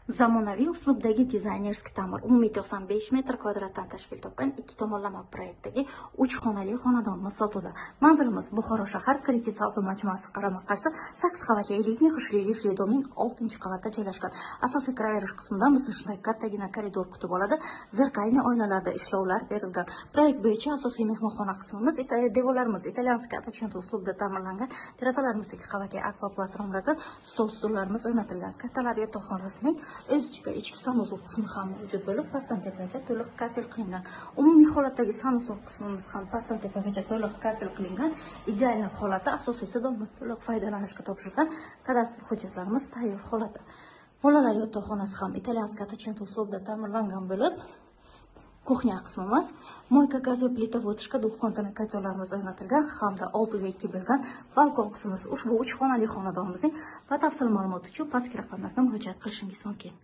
Zamonaviy uslubdagi dizaynerskiy ta'mir umumiy 95 metr kvadratdan tashkil topgan ikki tomonlama proyektdagi 3 xonali xonadonimiz sotuvda. Manzilimiz Buxoro shahar kredit savdo majmuasi qarama-qarshi 8 qavatli elitniy qishli lifli domning 6-qavatida joylashgan. Asosiy kiraverish qismidan bizni shunday kattagina koridor kutib oladi. Zirkalniy oynalarda ishlovlar berilgan. Proyekt bo'yicha asosiy mehmonxona qismimiz devorlarimiz italyanskiy atachenti uslubda ta'mirlangan. Derazalarimiz 2 qavatli akvaplast romlarda, stol-stullarimiz o'rnatilgan. Kattalar yotoqxonasining o'z ichiga ichki sanuzel qismi ham mavjud bo'lib, pastdan tepaga to'liq kafel qilingan. Umumiy holatdagi sanuzel qismimiz ham pastdan tepaga to'liq kafel qilingan. Ideal holatda asosiysi domimiz to'liq foydalanishga topshirilgan. Kadastr hujjatlarimiz tayyor holatda. Bolalar yotoqxonasi ham italyanskiy atachenti uslubda ta'mirlangan bo'lib, kuxnya qismimiz moyka gaz va plita votishka duxkontani kotyorlarimiz o'rnatilgan hamda 6:2 bo'lgan balkon qismimiz. Ushbu 3 xonali xonadonimizning batafsil ma'lumot uchun pastki raqamlarga murojaat qilishingiz mumkin.